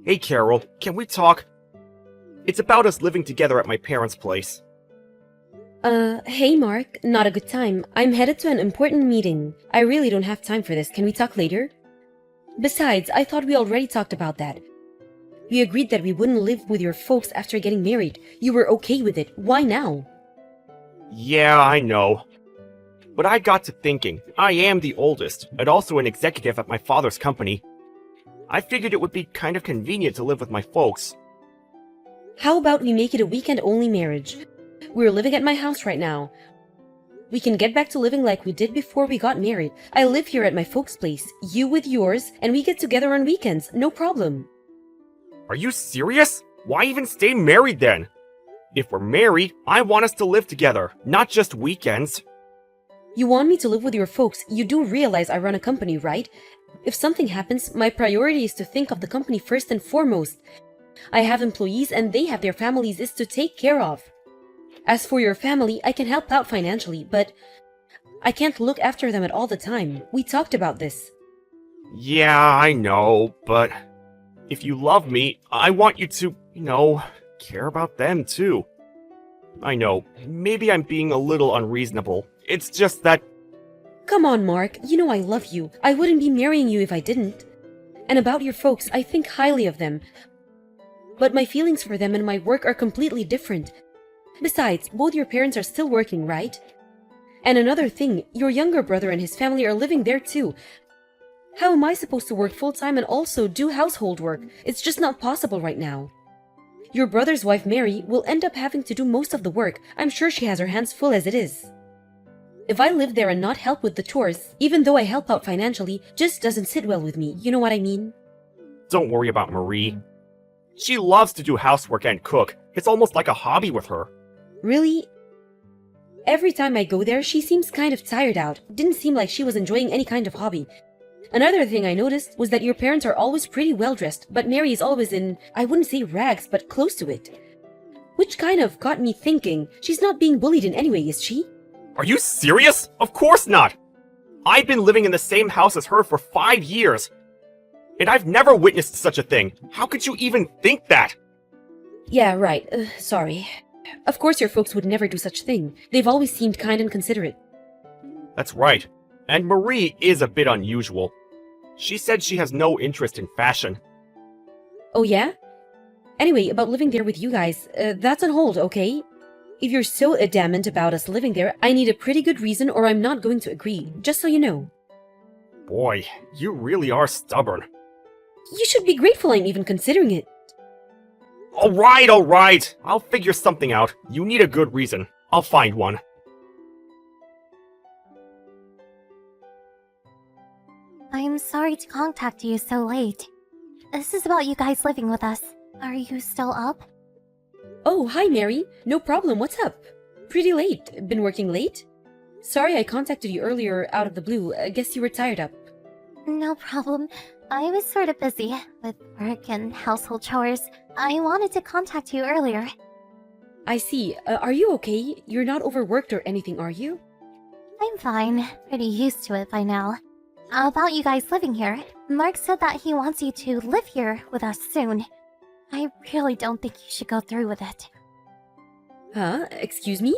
Hey Carol, can we talk? It's about us living together at my parents' place. Hey Mark, not a good time. I'm headed to an important meeting. I really don't have time for this. Can we talk later? Besides, I thought we already talked about that. We agreed that we wouldn't live with your folks after getting married. You were okay with it. Why now? Yeah, I know. But I got to thinking, I am the oldest, and also an executive at my father's company. I figured it would be kind of convenient to live with my folks. How about we make it a weekend-only marriage? We're living at my house right now. We can get back to living like we did before we got married. I live here at my folks' place, you with yours, and we get together on weekends, no problem. Are you serious? Why even stay married then? If we're married, I want us to live together, not just weekends. You want me to live with your folks. You do realize I run a company, right? If something happens, my priority is to think of the company first and foremost. I have employees and they have their families is to take care of. As for your family, I can help out financially, but I can't look after them at all the time. We talked about this. Yeah, I know, but if you love me, I want you to, care about them too. I know, maybe I'm being a little unreasonable. It's just that... Come on, Mark. You know I love you. I wouldn't be marrying you if I didn't. And about your folks, I think highly of them. But my feelings for them and my work are completely different. Besides, both your parents are still working, right? And another thing, your younger brother and his family are living there too. How am I supposed to work full-time and also do household work? It's just not possible right now. Your brother's wife, Mary, will end up having to do most of the work. I'm sure she has her hands full as it is. If I live there and not help with the chores, even though I help out financially, just doesn't sit well with me. You know what I mean? Don't worry about Marie. She loves to do housework and cook. It's almost like a hobby with her. Really? Every time I go there, she seems kind of tired out. Didn't seem like she was enjoying any kind of hobby. Another thing I noticed was that your parents are always pretty well dressed, but Mary is always in, I wouldn't say rags, but close to it. Which kind of got me thinking, she's not being bullied in any way, is she? Are you serious? Of course not! I've been living in the same house as her for 5 years. And I've never witnessed such a thing. How could you even think that? Yeah, right. Sorry. Of course your folks would never do such thing. They've always seemed kind and considerate. That's right. And Marie is a bit unusual. She said she has no interest in fashion. Oh yeah? Anyway, about living there with you guys, that's on hold, okay? If you're so adamant about us living there, I need a pretty good reason or I'm not going to agree, just so you know. Boy, you really are stubborn. You should be grateful I'm even considering it. Alright. I'll figure something out. You need a good reason. I'll find one. I'm sorry to contact you so late. This is about you guys living with us. Are you still up? Oh, hi Mary. No problem, what's up? Pretty late. Been working late? Sorry I contacted you earlier out of the blue. I guess you were tired up. No problem. I was sort of busy with work and household chores. I wanted to contact you earlier. I see. Are you okay? You're not overworked or anything, are you? I'm fine. Pretty used to it by now. About you guys living here, Mark said that he wants you to live here with us soon. I really don't think you should go through with it. Huh? Excuse me?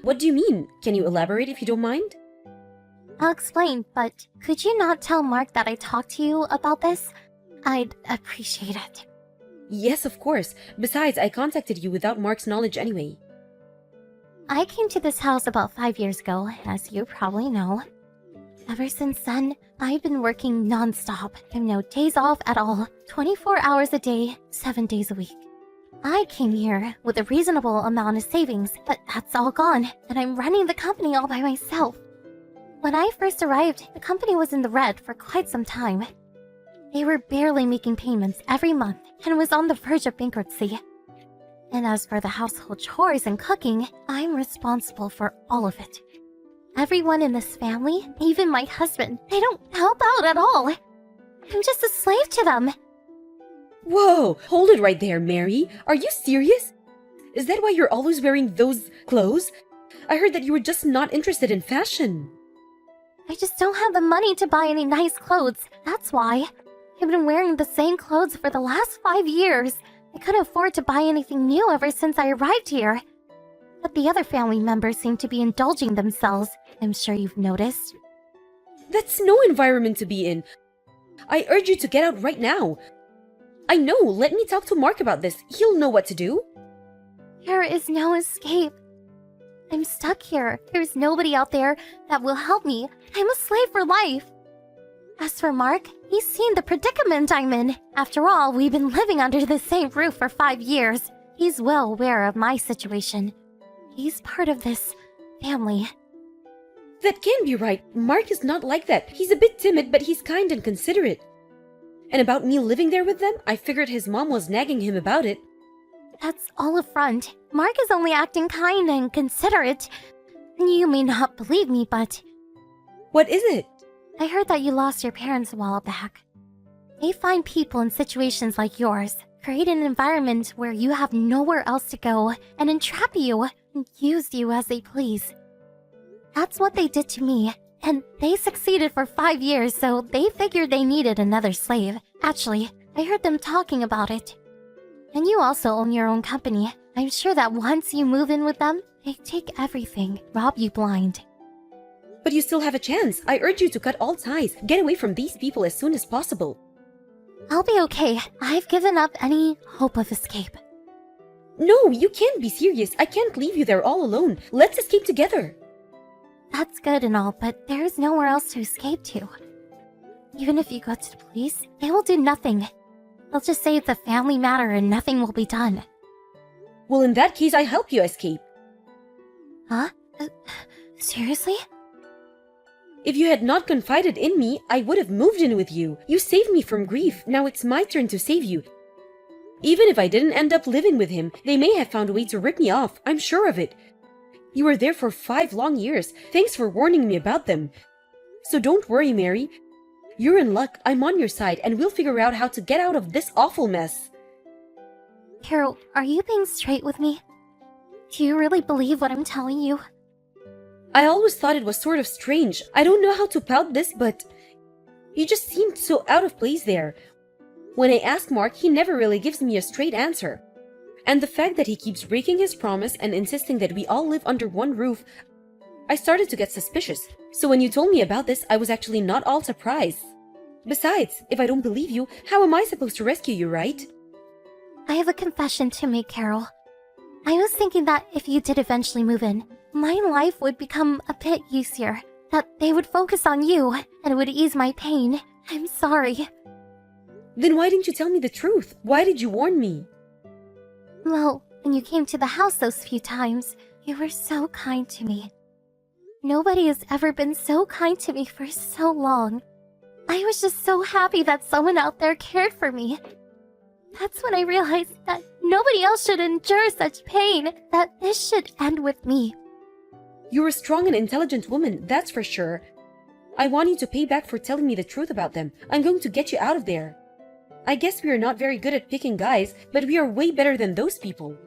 What do you mean? Can you elaborate if you don't mind? I'll explain, but could you not tell Mark that I talked to you about this? I'd appreciate it. Yes, of course. Besides, I contacted you without Mark's knowledge anyway. I came to this house about 5 years ago, as you probably know. Ever since then, I've been working non-stop. No days off at all. 24 hours a day, 7 days a week. I came here with a reasonable amount of savings, but that's all gone, and I'm running the company all by myself. When I first arrived, the company was in the red for quite some time. They were barely making payments every month and was on the verge of bankruptcy. And as for the household chores and cooking, I'm responsible for all of it. Everyone in this family, even my husband, they don't help out at all. I'm just a slave to them. Whoa! Hold it right there, Mary. Are you serious? Is that why you're always wearing those clothes? I heard that you were just not interested in fashion. I just don't have the money to buy any nice clothes, that's why. I've been wearing the same clothes for the last 5 years. I couldn't afford to buy anything new ever since I arrived here. But the other family members seem to be indulging themselves. I'm sure you've noticed. That's no environment to be in. I urge you to get out right now. I know, let me talk to Mark about this. He'll know what to do. There is no escape. I'm stuck here. There's nobody out there that will help me. I'm a slave for life. As for Mark, he's seen the predicament I'm in. After all, we've been living under the same roof for 5 years. He's well aware of my situation. He's part of this family. That can't be right. Mark is not like that. He's a bit timid, but he's kind and considerate. And about me living there with them, I figured his mom was nagging him about it. That's all a front. Mark is only acting kind and considerate. You may not believe me, but What is it? I heard that you lost your parents a while back. They find people in situations like yours, create an environment where you have nowhere else to go, and entrap you and use you as they please. That's what they did to me, and they succeeded for 5 years, so they figured they needed another slave. Actually, I heard them talking about it. And you also own your own company. I'm sure that once you move in with them, they take everything, rob you blind. But you still have a chance. I urge you to cut all ties. Get away from these people as soon as possible. I'll be okay. I've given up any hope of escape. No, you can't be serious. I can't leave you there all alone. Let's escape together. That's good and all, but there's nowhere else to escape to. Even if you go to the police, they will do nothing. They'll just say it's a family matter and nothing will be done. Well, in that case, I help you escape. Huh? Seriously? If you had not confided in me, I would have moved in with you. You saved me from grief. Now it's my turn to save you. Even if I didn't end up living with him, they may have found a way to rip me off. I'm sure of it. You were there for 5 long years. Thanks for warning me about them. So don't worry, Mary. You're in luck. I'm on your side, and we'll figure out how to get out of this awful mess. Carol, are you being straight with me? Do you really believe what I'm telling you? I always thought it was sort of strange. I don't know how to pout this, but you just seemed so out of place there. When I ask Mark, he never really gives me a straight answer. And the fact that he keeps breaking his promise and insisting that we all live under one roof, I started to get suspicious. So when you told me about this, I was actually not all surprised. Besides, if I don't believe you, how am I supposed to rescue you, right? I have a confession to make, Carol. I was thinking that if you did eventually move in, my life would become a bit easier. That they would focus on you, and it would ease my pain. I'm sorry. Then why didn't you tell me the truth? Why did you warn me? Well, when you came to the house those few times, you were so kind to me. Nobody has ever been so kind to me for so long. I was just so happy that someone out there cared for me. That's when I realized that nobody else should endure such pain, that this should end with me. You're a strong and intelligent woman, that's for sure. I want you to pay back for telling me the truth about them. I'm going to get you out of there. I guess we are not very good at picking guys, but we are way better than those people.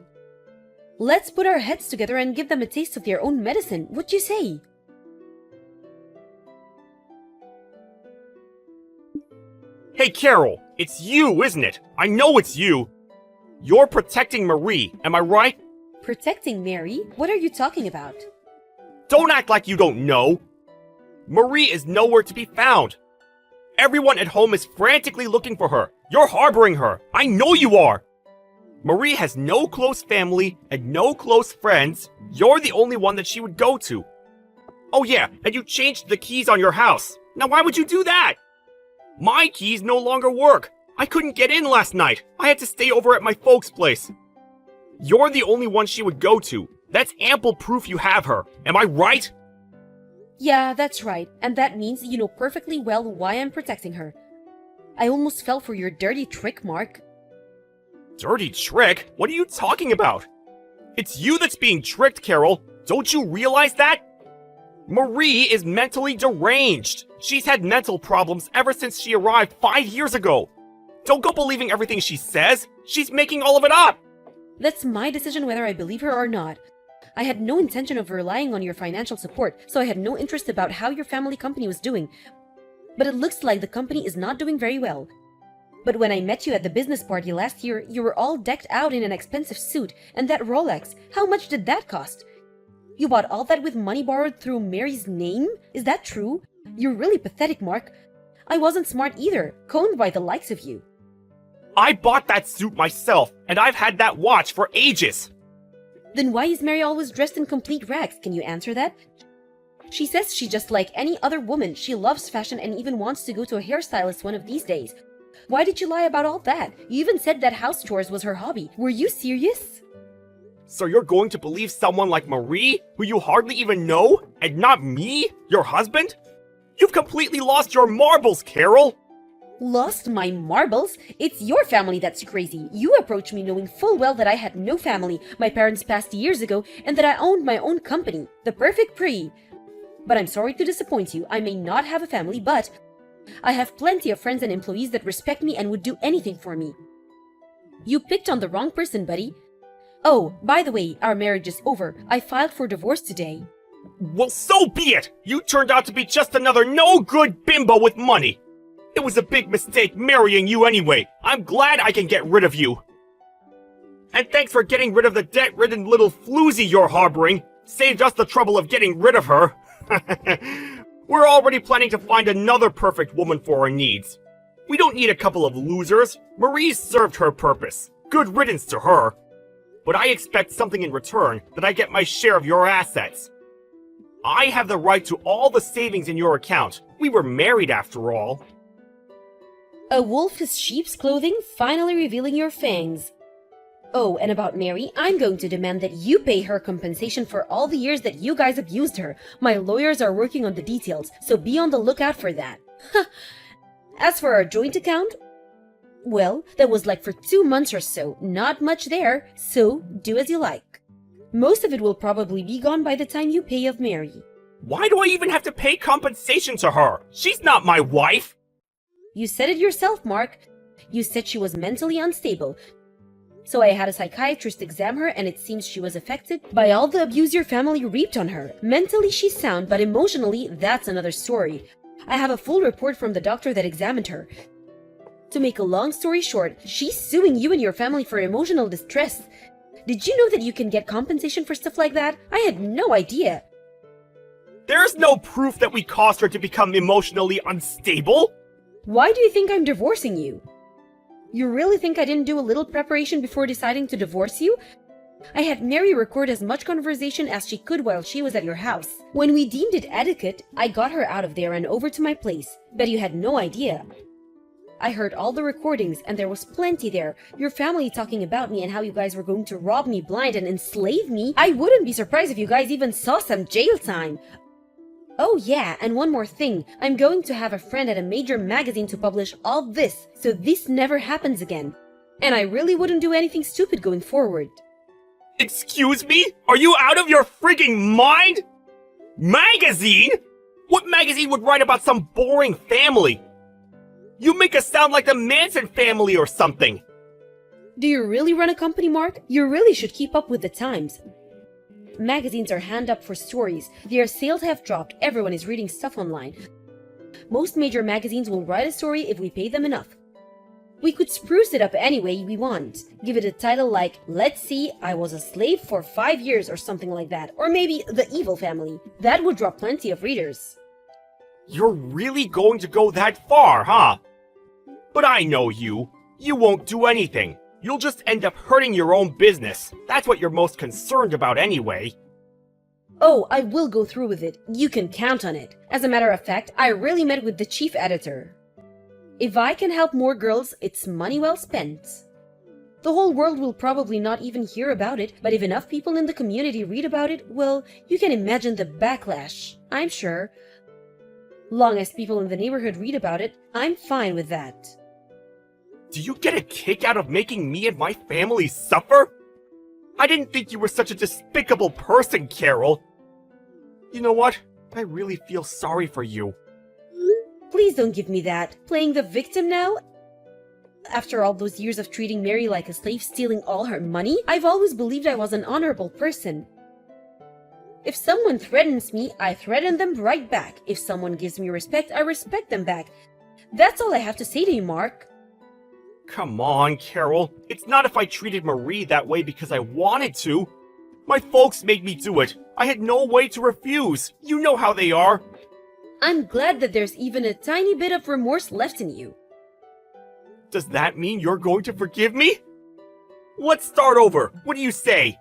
Let's put our heads together and give them a taste of their own medicine. What you say? Hey, Carol, it's you, isn't it? I know it's you. You're protecting Marie, am I right? Protecting Mary? What are you talking about? Don't act like you don't know. Marie is nowhere to be found. Everyone at home is frantically looking for her. You're harboring her. I know you are. Marie has no close family and no close friends. You're the only one that she would go to. Oh yeah, and you changed the keys on your house. Now why would you do that? My keys no longer work. I couldn't get in last night. I had to stay over at my folks' place. You're the only one she would go to. That's ample proof you have her. Am I right? Yeah, that's right. And that means you know perfectly well why I'm protecting her. I almost fell for your dirty trick, Mark. Dirty trick? What are you talking about? It's you that's being tricked, Carol. Don't you realize that? Marie is mentally deranged. She's had mental problems ever since she arrived 5 years ago. Don't go believing everything she says. She's making all of it up. That's my decision whether I believe her or not. I had no intention of relying on your financial support, so I had no interest about how your family company was doing. But it looks like the company is not doing very well. But when I met you at the business party last year, you were all decked out in an expensive suit, and that Rolex, how much did that cost? You bought all that with money borrowed through Mary's name? Is that true? You're really pathetic, Mark. I wasn't smart either, coned by the likes of you. I bought that suit myself, and I've had that watch for ages. Then why is Mary always dressed in complete rags? Can you answer that? She says she's just like any other woman. She loves fashion and even wants to go to a hairstylist one of these days. Why did you lie about all that? You even said that house chores was her hobby. Were you serious? So you're going to believe someone like Marie, who you hardly even know, and not me, your husband? You've completely lost your marbles, Carol! Lost my marbles? It's your family that's crazy. You approached me knowing full well that I had no family, my parents passed years ago, and that I owned my own company, The Perfect Pre. But I'm sorry to disappoint you. I may not have a family, but I have plenty of friends and employees that respect me and would do anything for me. You picked on the wrong person, buddy. Oh, by the way, our marriage is over. I filed for divorce today. Well, so be it! You turned out to be just another no-good bimbo with money! It was a big mistake marrying you anyway. I'm glad I can get rid of you. And thanks for getting rid of the debt-ridden little floozy you're harboring. Saved us the trouble of getting rid of her. We're already planning to find another perfect woman for our needs. We don't need a couple of losers. Marie's served her purpose. Good riddance to her. But I expect something in return, that I get my share of your assets. I have the right to all the savings in your account. We were married after all. A wolf in sheep's clothing, finally revealing your fangs. Oh, and about Mary, I'm going to demand that you pay her compensation for all the years that you guys abused her. My lawyers are working on the details, so be on the lookout for that. As for our joint account, well, that was like for 2 months or so, not much there, so do as you like. Most of it will probably be gone by the time you pay of Mary. Why do I even have to pay compensation to her? She's not my wife! You said it yourself, Mark. You said she was mentally unstable. So I had a psychiatrist examine her, and it seems she was affected by all the abuse your family reaped on her. Mentally she's sound, but emotionally, that's another story. I have a full report from the doctor that examined her. To make a long story short, she's suing you and your family for emotional distress. Did you know that you can get compensation for stuff like that? I had no idea. There's no proof that we caused her to become emotionally unstable! Why do you think I'm divorcing you? You really think I didn't do a little preparation before deciding to divorce you? I had Mary record as much conversation as she could while she was at your house. When we deemed it etiquette, I got her out of there and over to my place. Bet you had no idea. I heard all the recordings, and there was plenty there. Your family talking about me and how you guys were going to rob me blind and enslave me. I wouldn't be surprised if you guys even saw some jail time. Oh yeah, and one more thing. I'm going to have a friend at a major magazine to publish all this, so this never happens again. And I really wouldn't do anything stupid going forward. Excuse me? Are you out of your frigging mind? Magazine? What magazine would write about some boring family? You make us sound like the Manson family or something. Do you really run a company, Mark? You really should keep up with the times. Magazines are hand up for stories. Their sales have dropped. Everyone is reading stuff online. Most major magazines will write a story if we pay them enough. We could spruce it up any way we want. Give it a title like, let's see, I was a slave for 5 years or something like that. Or maybe The Evil Family. That would draw plenty of readers. You're really going to go that far, huh? But I know you. You won't do anything. You'll just end up hurting your own business. That's what you're most concerned about anyway. Oh, I will go through with it. You can count on it. As a matter of fact, I really met with the chief editor. If I can help more girls, it's money well spent. The whole world will probably not even hear about it, but if enough people in the community read about it, well, you can imagine the backlash, I'm sure. Long as people in the neighborhood read about it, I'm fine with that. Do you get a kick out of making me and my family suffer? I didn't think you were such a despicable person, Carol. You know what? I really feel sorry for you. Please don't give me that. Playing the victim now? After all those years of treating Mary like a slave, stealing all her money, I've always believed I was an honorable person. If someone threatens me, I threaten them right back. If someone gives me respect, I respect them back. That's all I have to say to you, Mark. Come on, Carol. It's not if I treated Marie that way because I wanted to. My folks made me do it. I had no way to refuse. You know how they are. I'm glad that there's even a tiny bit of remorse left in you. Does that mean you're going to forgive me? Let's start over. What do you say?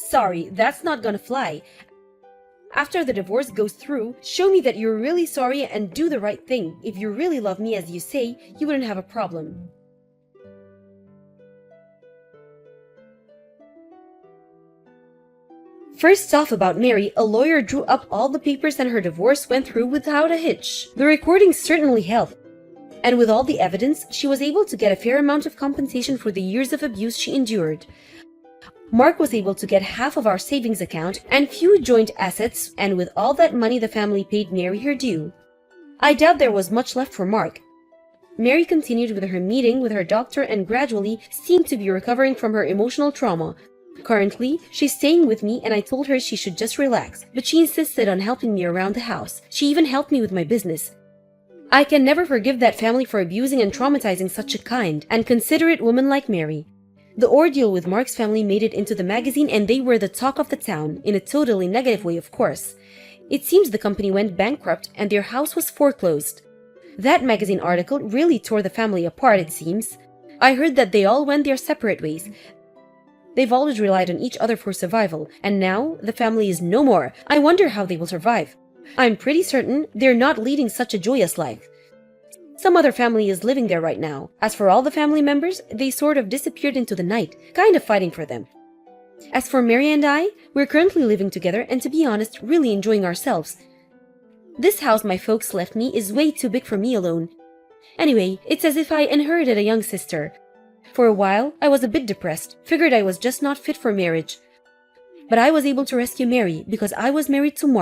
Sorry, that's not gonna fly. After the divorce goes through, show me that you're really sorry and do the right thing. If you really love me as you say, you wouldn't have a problem. First off, about Mary, a lawyer drew up all the papers and her divorce went through without a hitch. The recordings certainly helped. And with all the evidence, she was able to get a fair amount of compensation for the years of abuse she endured. Mark was able to get half of our savings account and few joint assets, and with all that money the family paid Mary her due. I doubt there was much left for Mark. Mary continued with her meeting with her doctor and gradually seemed to be recovering from her emotional trauma. Currently, she's staying with me and I told her she should just relax, but she insisted on helping me around the house. She even helped me with my business. I can never forgive that family for abusing and traumatizing such a kind and considerate woman like Mary. The ordeal with Mark's family made it into the magazine and they were the talk of the town, in a totally negative way, of course. It seems the company went bankrupt and their house was foreclosed. That magazine article really tore the family apart, it seems. I heard that they all went their separate ways. They've always relied on each other for survival, and now the family is no more. I wonder how they will survive. I'm pretty certain they're not leading such a joyous life. Some other family is living there right now. As for all the family members, they sort of disappeared into the night, kind of fighting for them. As for Mary and I, we're currently living together and to be honest, really enjoying ourselves. This house my folks left me is way too big for me alone. Anyway, it's as if I inherited a young sister. For a while, I was a bit depressed, figured I was just not fit for marriage. But I was able to rescue Mary because I was married to Mark.